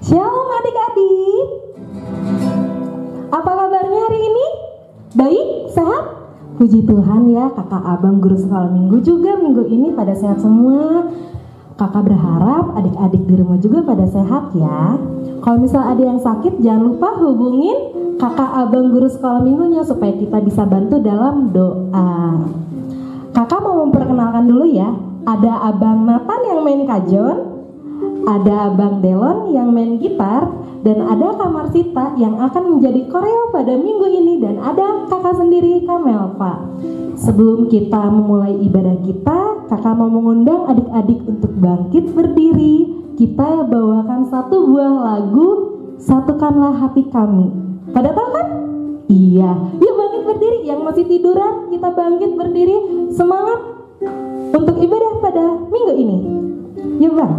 Shalom adik-adik. Apa kabarnya hari ini? Baik? Sehat? Puji Tuhan ya, kakak abang guru sekolah minggu juga minggu ini pada sehat semua. Kakak berharap adik-adik di rumah juga pada sehat ya. Kalau misal ada yang sakit, jangan lupa hubungin kakak abang guru sekolah minggunya supaya kita bisa bantu dalam doa. Kakak mau memperkenalkan dulu ya. Ada abang Nathan yang main kajon, ada abang Delon yang main gitar, dan ada Kak Marsita yang akan menjadi koreo pada minggu ini, dan ada kakak sendiri Kak Melva. Sebelum kita memulai ibadah kita, kakak mau mengundang adik-adik untuk bangkit berdiri. Kita bawakan satu buah lagu, Satukanlah Hati Kami. Pada tahu kan? Iya, yuk bangkit berdiri. Yang masih tiduran, kita bangkit berdiri. Semangat untuk ibadah pada minggu ini. Yuk bang.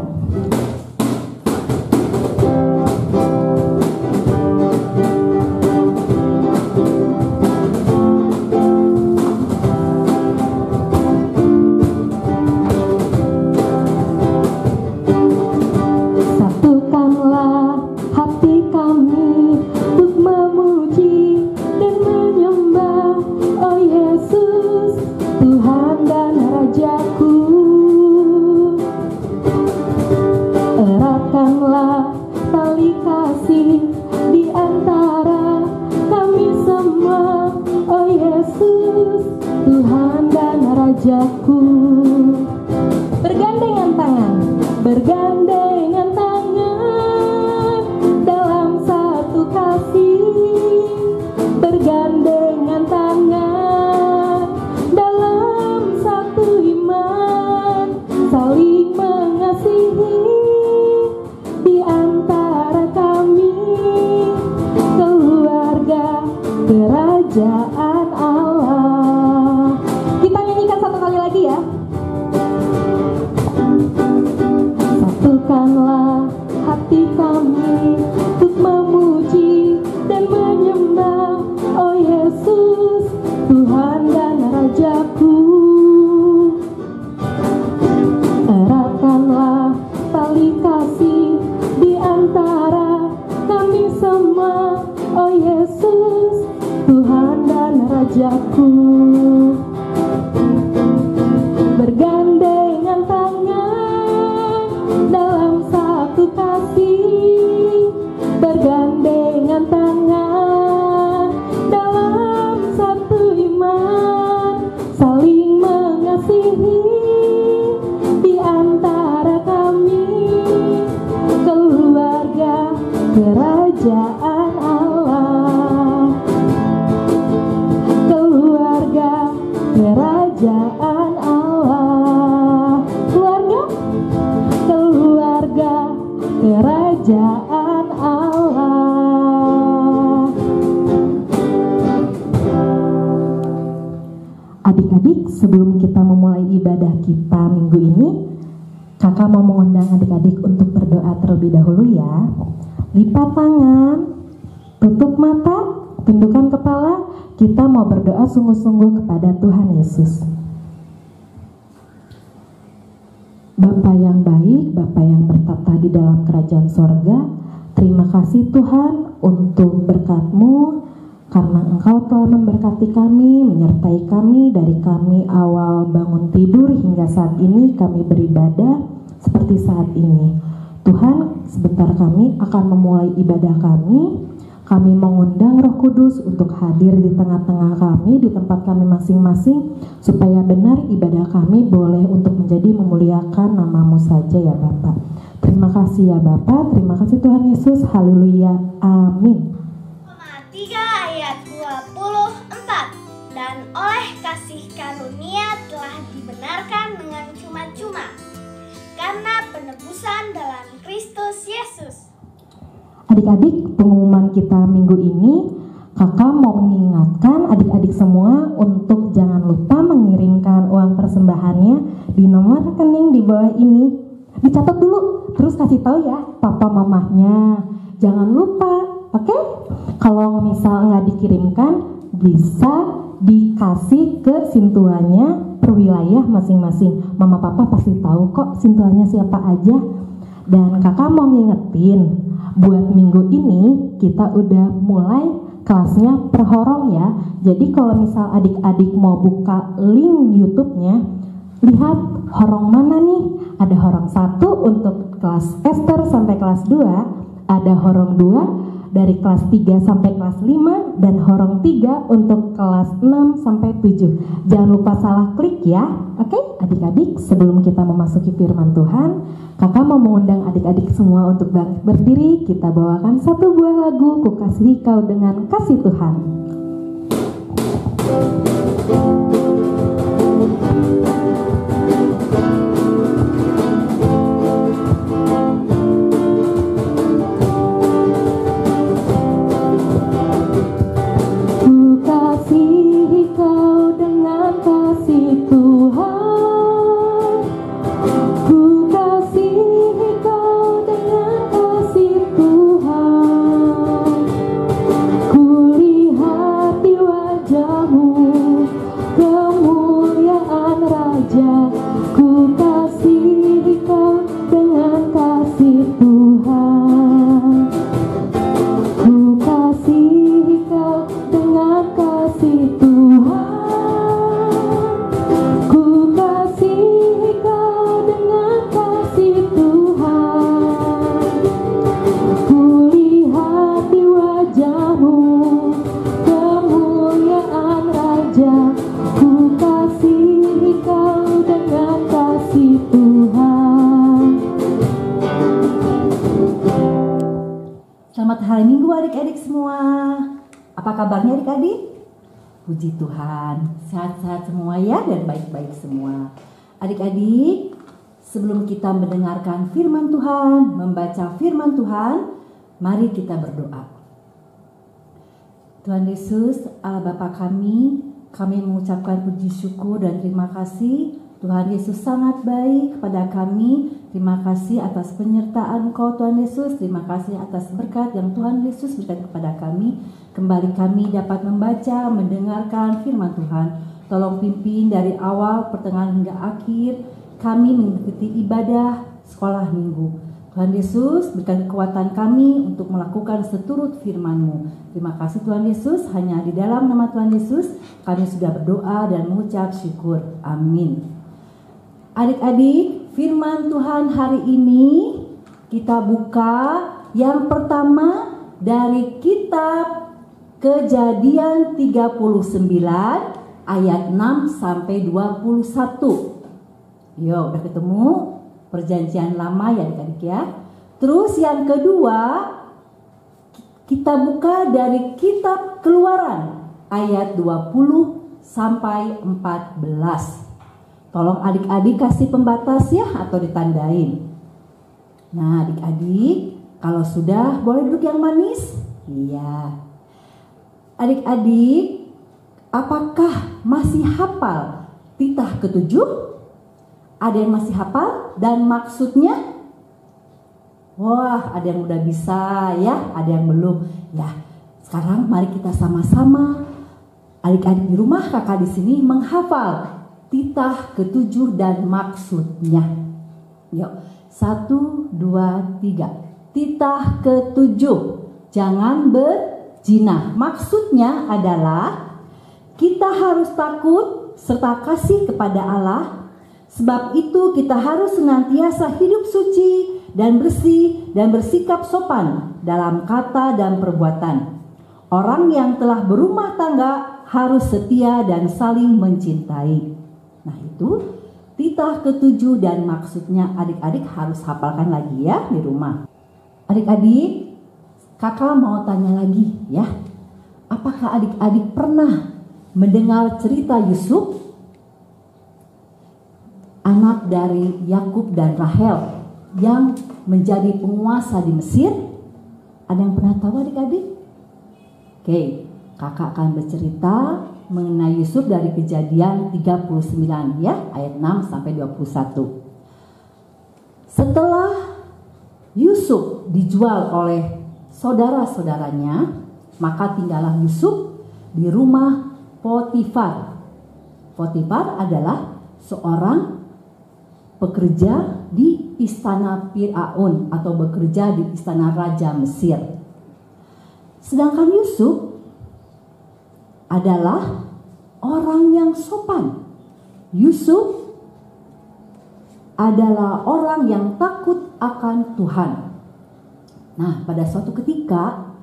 Adik-adik, sebelum kita memulai ibadah kita minggu ini, kakak mau mengundang adik-adik untuk berdoa terlebih dahulu ya. Lipat tangan, tutup mata, tundukkan kepala. Kita mau berdoa sungguh-sungguh kepada Tuhan Yesus. Bapa yang baik, Bapa yang bertata di dalam kerajaan sorga, terima kasih Tuhan untuk berkat-Mu, karena Engkau telah memberkati kami, menyertai kami dari kami awal bangun tidur hingga saat ini kami beribadah seperti saat ini. Tuhan, sebentar kami akan memulai ibadah kami. Kami mengundang Roh Kudus untuk hadir di tengah-tengah kami, di tempat kami masing-masing, supaya benar ibadah kami boleh untuk menjadi memuliakan nama-Mu saja ya Bapa. Terima kasih ya Bapa, terima kasih Tuhan Yesus, haleluya, amin. 3 ayat 24. Dan oleh kasih karunia telah dibenarkan dengan cuma-cuma karena penebusan dalam Kristus Yesus. Adik-adik, pengumuman kita minggu ini, kakak mau mengingatkan adik-adik semua untuk jangan lupa mengirimkan uang persembahannya di nomor rekening di bawah ini. Dicatat dulu, terus kasih tahu ya papa mamahnya. Jangan lupa, oke? Kalau misal nggak dikirimkan, bisa dikasih ke sintuannya per wilayah masing-masing. Mama papa pasti tahu kok sintuannya siapa aja. Dan kakak mau ngingetin, buat minggu ini kita udah mulai kelasnya per horong ya. Jadi kalau misal adik-adik mau buka link YouTube-nya, lihat horong mana nih. Ada horong 1 untuk kelas Esther sampai kelas 2, ada horong 2 dari kelas 3 sampai kelas 5, dan horong 3 untuk kelas 6 sampai 7. Jangan lupa salah klik ya. Oke, adik-adik, sebelum kita memasuki firman Tuhan, kakak mau mengundang adik-adik semua untuk bangkit berdiri. Kita bawakan satu buah lagu, Ku Kasihi Kau Dengan Kasih Tuhan. Selamat hari Minggu adik-adik semua. Apa kabarnya adik-adik? Puji Tuhan, sehat-sehat semua ya dan baik-baik semua. Adik-adik, sebelum kita mendengarkan firman Tuhan, membaca firman Tuhan, mari kita berdoa. Tuhan Yesus, Allah Bapa kami mengucapkan puji syukur dan terima kasih. Tuhan Yesus sangat baik kepada kami. Terima kasih atas penyertaan Engkau Tuhan Yesus. Terima kasih atas berkat yang Tuhan Yesus berikan kepada kami. Kembali kami dapat membaca, mendengarkan firman Tuhan. Tolong pimpin dari awal, pertengahan hingga akhir kami mengikuti ibadah sekolah minggu. Tuhan Yesus berikan kekuatan kami untuk melakukan seturut firman-Mu. Terima kasih Tuhan Yesus. Hanya di dalam nama Tuhan Yesus kami sudah berdoa dan mengucap syukur. Amin. Adik-adik, firman Tuhan hari ini kita buka yang pertama dari kitab Kejadian 39 ayat 6 sampai 21. Yo, udah ketemu perjanjian lama ya adik-adik ya. Terus yang kedua kita buka dari kitab Keluaran ayat 20 sampai 14. Tolong adik-adik kasih pembatas ya atau ditandain. Nah adik-adik, kalau sudah boleh duduk yang manis? Iya. Adik-adik, apakah masih hafal titah ketujuh? Ada yang masih hafal dan maksudnya? Wah, ada yang udah bisa ya, ada yang belum. Ya, sekarang mari kita sama-sama adik-adik di rumah, kakak di sini menghafal titah ketujuh dan maksudnya. Yuk, 1, 2, 3. Titah ketujuh, jangan berzina. Maksudnya adalah kita harus takut serta kasih kepada Allah. Sebab itu kita harus senantiasa hidup suci dan bersih dan bersikap sopan dalam kata dan perbuatan. Orang yang telah berumah tangga harus setia dan saling mencintai. Nah itu titah ketujuh dan maksudnya adik-adik harus hafalkan lagi ya di rumah. Adik-adik, kakak mau tanya lagi ya. Apakah adik-adik pernah mendengar cerita Yusuf? Anak dari Yakub dan Rahel yang menjadi penguasa di Mesir. Ada yang pernah tahu adik-adik? Oke, kakak akan bercerita mengenai Yusuf dari Kejadian 39 ya, ayat 6 sampai 21. Setelah Yusuf dijual oleh saudara-saudaranya, maka tinggallah Yusuf di rumah Potifar. Potifar adalah seorang bekerja di istana Firaun atau bekerja di istana Raja Mesir. Sedangkan Yusuf adalah orang yang sopan. Yusuf adalah orang yang takut akan Tuhan. Nah, pada suatu ketika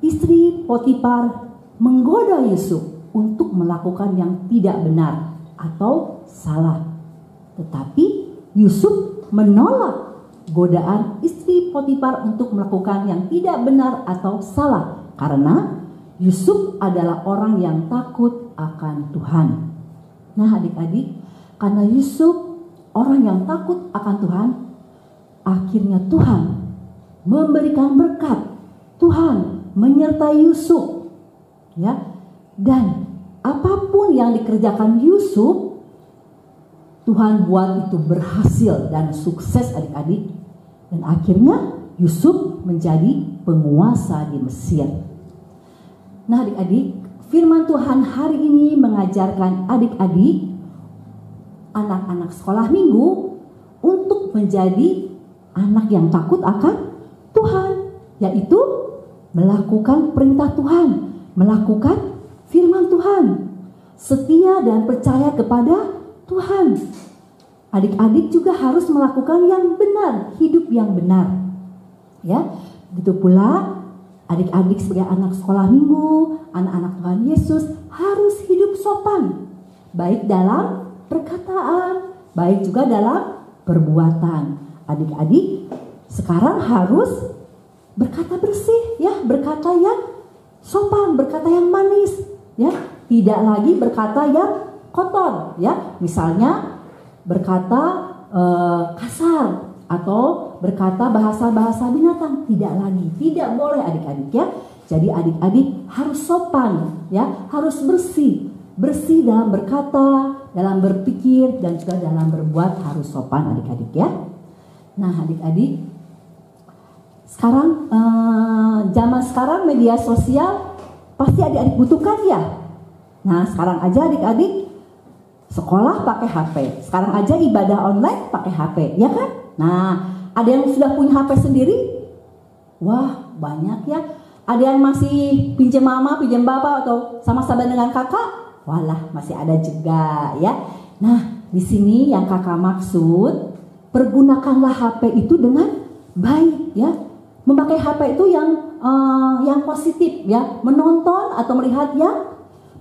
istri Potifar menggoda Yusuf untuk melakukan yang tidak benar atau salah. Tetapi Yusuf menolak godaan istri Potifar untuk melakukan yang tidak benar atau salah, karena Yusuf adalah orang yang takut akan Tuhan. Nah, adik-adik, karena Yusuf orang yang takut akan Tuhan, akhirnya Tuhan memberikan berkat. Tuhan menyertai Yusuf, ya. Dan apapun yang dikerjakan Yusuf, Tuhan buat itu berhasil dan sukses, adik-adik. Dan akhirnya Yusuf menjadi penguasa di Mesir. Nah, adik-adik, firman Tuhan hari ini mengajarkan adik-adik, anak-anak sekolah minggu, untuk menjadi anak yang takut akan Tuhan, yaitu melakukan perintah Tuhan, melakukan firman Tuhan, setia dan percaya kepada Tuhan. Adik-adik juga harus melakukan yang benar, hidup yang benar. Ya, begitu pula adik-adik sebagai anak sekolah minggu, anak-anak Tuhan Yesus harus hidup sopan, baik dalam perkataan, baik juga dalam perbuatan. Adik-adik sekarang harus berkata bersih, ya, berkata yang sopan, berkata yang manis, ya, tidak lagi berkata yang kotor, ya, misalnya berkata kasar atau berkata bahasa-bahasa binatang, tidak lagi, tidak boleh, adik-adik, ya. Jadi adik-adik harus sopan, ya, harus bersih, bersih dalam berkata, dalam berpikir, dan juga dalam berbuat harus sopan, adik-adik, ya. Nah, adik-adik, sekarang zaman sekarang media sosial pasti adik-adik butuhkan, ya. Nah, sekarang aja adik-adik sekolah pakai HP, sekarang aja ibadah online pakai HP, ya kan? Nah, ada yang sudah punya HP sendiri? Wah, banyak, ya. Ada yang masih pinjam mama, pinjam bapak, atau sama-sama dengan kakak? Walah, masih ada juga, ya. Nah, di sini yang kakak maksud, pergunakanlah HP itu dengan baik, ya. Memakai HP itu yang positif, ya. Menonton atau melihat yang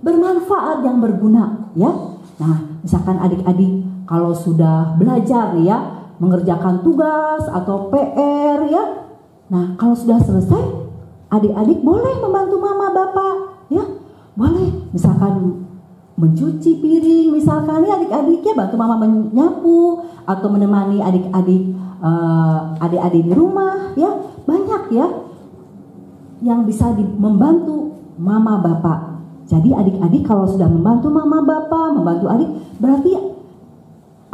bermanfaat, yang berguna, ya. Nah, misalkan adik-adik kalau sudah belajar, ya, mengerjakan tugas atau PR, ya. Nah, kalau sudah selesai, adik-adik boleh membantu mama bapak, ya. Boleh, misalkan mencuci piring, misalkan, ya, adik-adik, ya, bantu mama menyapu atau menemani adik-adik adik-adik di rumah, ya. Banyak, ya, yang bisa membantu mama bapak. Jadi adik-adik kalau sudah membantu mama bapak, membantu adik, berarti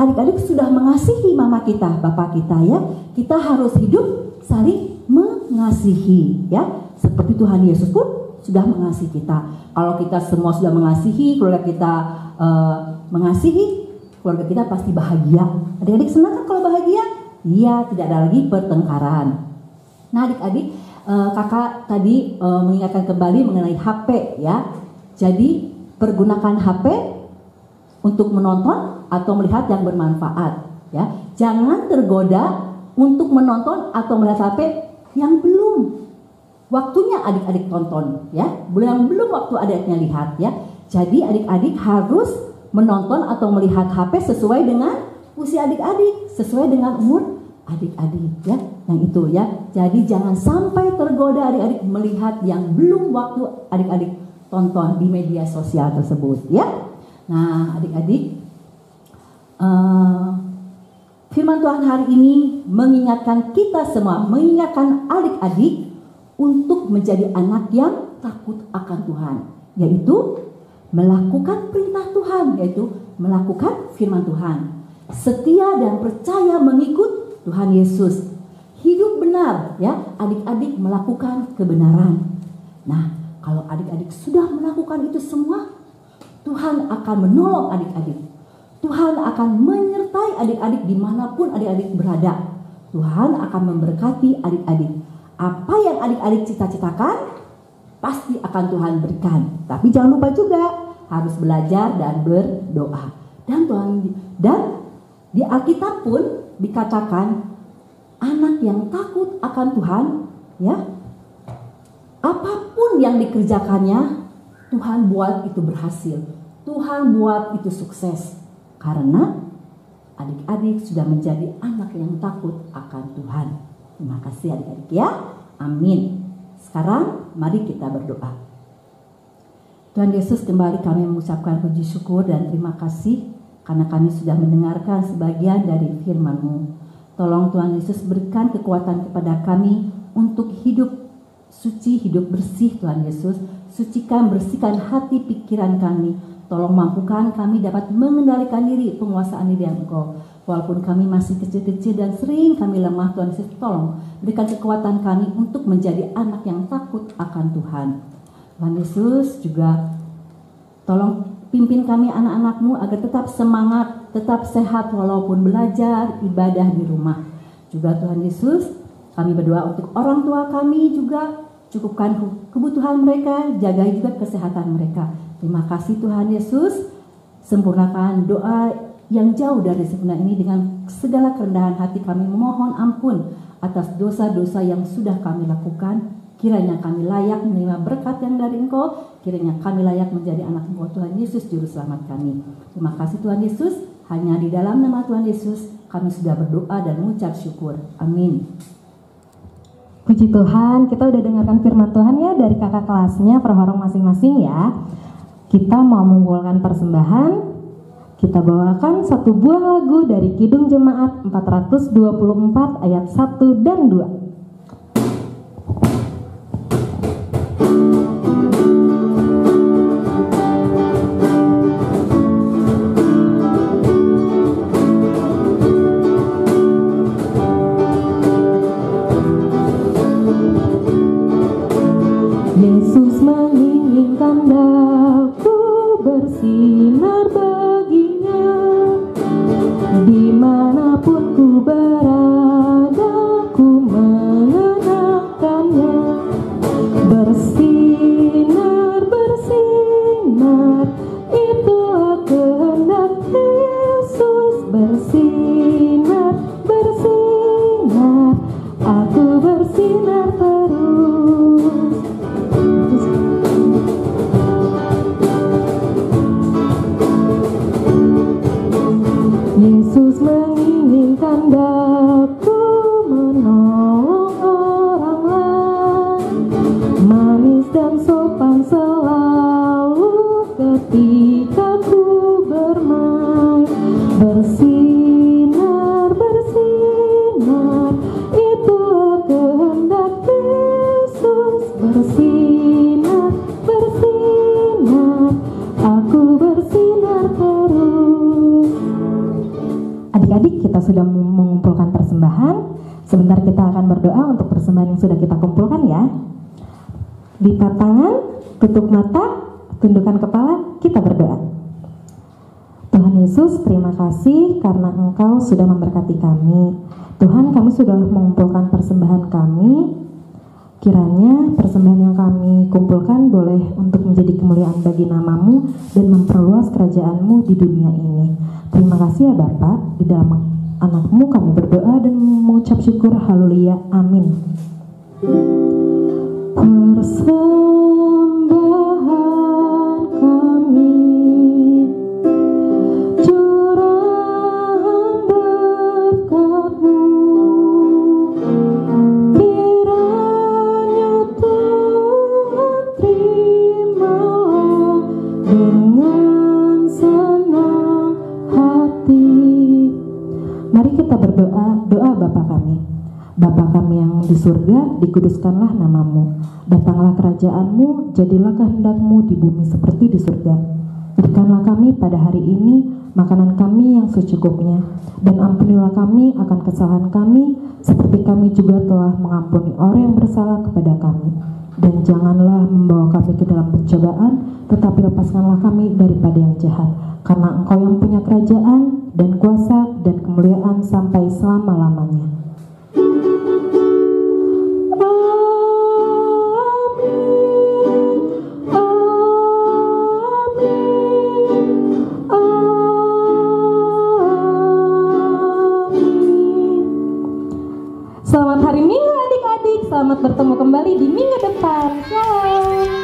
adik-adik sudah mengasihi mama kita, bapak kita, ya. Kita harus hidup saling mengasihi, ya. Seperti Tuhan Yesus pun sudah mengasihi kita. Kalau kita semua sudah mengasihi, keluarga kita mengasihi, keluarga kita pasti bahagia. Adik-adik senang kan kalau bahagia? Iya, tidak ada lagi pertengkaran. Nah, adik-adik, kakak tadi mengingatkan kembali mengenai HP, ya. Jadi pergunakan HP untuk menonton atau melihat yang bermanfaat, ya. Jangan tergoda untuk menonton atau melihat HP yang belum waktunya adik-adik tonton, ya. Yang belum waktu adiknya lihat, ya. Jadi adik-adik harus menonton atau melihat HP sesuai dengan usia adik-adik, sesuai dengan umur adik-adik, ya. Yang itu, ya. Jadi jangan sampai tergoda adik-adik melihat yang belum waktu adik-adik tonton di media sosial tersebut, ya. Nah, adik-adik, firman Tuhan hari ini mengingatkan kita semua, mengingatkan adik-adik untuk menjadi anak yang takut akan Tuhan, yaitu melakukan perintah Tuhan, yaitu melakukan firman Tuhan, setia dan percaya mengikut Tuhan Yesus, hidup benar, ya. Adik-adik melakukan kebenaran. Nah, kalau adik-adik sudah melakukan itu semua, Tuhan akan menolong adik-adik. Tuhan akan menyertai adik-adik dimanapun adik-adik berada. Tuhan akan memberkati adik-adik. Apa yang adik-adik cita-citakan, pasti akan Tuhan berikan. Tapi jangan lupa juga harus belajar dan berdoa. Dan di Alkitab pun dikatakan anak yang takut akan Tuhan, ya, apapun yang dikerjakannya, Tuhan buat itu berhasil. Tuhan buat itu sukses. Karena adik-adik sudah menjadi anak yang takut akan Tuhan. Terima kasih adik-adik ya. Amin. Sekarang mari kita berdoa. Tuhan Yesus, kembali kami mengucapkan puji syukur dan terima kasih karena kami sudah mendengarkan sebagian dari firman-Mu. Tolong Tuhan Yesus berikan kekuatan kepada kami untuk hidup suci, hidup bersih Tuhan Yesus. Sucikan, bersihkan hati pikiran kami. Tolong mampukan kami dapat mengendalikan diri, penguasaan diri Engkau. Walaupun kami masih kecil-kecil dan sering kami lemah, Tuhan Yesus tolong berikan kekuatan kami untuk menjadi anak yang takut akan Tuhan. Tuhan Yesus juga tolong pimpin kami anak-anak-Mu agar tetap semangat, tetap sehat walaupun belajar, ibadah di rumah. Juga Tuhan Yesus, kami berdoa untuk orang tua kami juga, cukupkan kebutuhan mereka, jaga juga kesehatan mereka. Terima kasih Tuhan Yesus, sempurnakan doa yang jauh dari sempurna ini dengan segala kerendahan hati kami memohon ampun atas dosa-dosa yang sudah kami lakukan. Kiranya kami layak menerima berkat yang dari Engkau, kiranya kami layak menjadi anak Engkau Tuhan Yesus Juru Selamat kami. Terima kasih Tuhan Yesus, hanya di dalam nama Tuhan Yesus kami sudah berdoa dan mengucap syukur. Amin. Puji Tuhan, kita udah dengarkan firman Tuhan ya dari kakak kelasnya per orang masing-masing ya. Kita mau mengumpulkan persembahan. Kita bawakan satu buah lagu dari Kidung Jemaat 424 ayat 1 dan 2. Yesus menginginkan daku bersinar baginya, dimanapun ku berada ku mengenangkannya. Bersinar, bersinar, itulah kehendak Yesus. Bersinar, bersinar, aku bersinar terus. Yesus menginginkan daku menolong orang lain, manis dan sopan selalu ketika ku bermain. Bersinar, bersinar, itulah kehendak Yesus. Bersinar, bersinar, aku bersinar terus. Adik-adik, kita sudah mengumpulkan persembahan. Sebentar kita akan berdoa untuk persembahan yang sudah kita kumpulkan ya. Lipat tangan, tutup mata, tundukkan kepala, kita berdoa. Tuhan Yesus, terima kasih karena Engkau sudah memberkati kami. Tuhan, kami sudah mengumpulkan persembahan kami. Kiranya persembahan yang kami kumpulkan boleh untuk menjadi kemuliaan bagi nama-Mu dan memperluas kerajaan-Mu di dunia ini. Terima kasih ya Bapak, di dalam anak-Mu kami berdoa dan mengucap syukur. Haleluya, amin. Persembahan kami, curahan berkat-Mu, kiranya Tuhan terimalah dengan senang hati. Mari kita berdoa, doa Bapa kami. Bapa kami yang di surga, dikuduskanlah nama-Mu. Datanglah kerajaan-Mu, jadilah kehendak-Mu di bumi seperti di surga. Berikanlah kami pada hari ini makanan kami yang secukupnya, dan ampunilah kami akan kesalahan kami, seperti kami juga telah mengampuni orang yang bersalah kepada kami. Dan janganlah membawa kami ke dalam pencobaan, tetapi lepaskanlah kami daripada yang jahat. Karena Engkau yang punya kerajaan dan kuasa dan kemuliaan sampai selama-lamanya. Selamat hari Minggu adik-adik, selamat bertemu kembali di minggu depan. Shalom.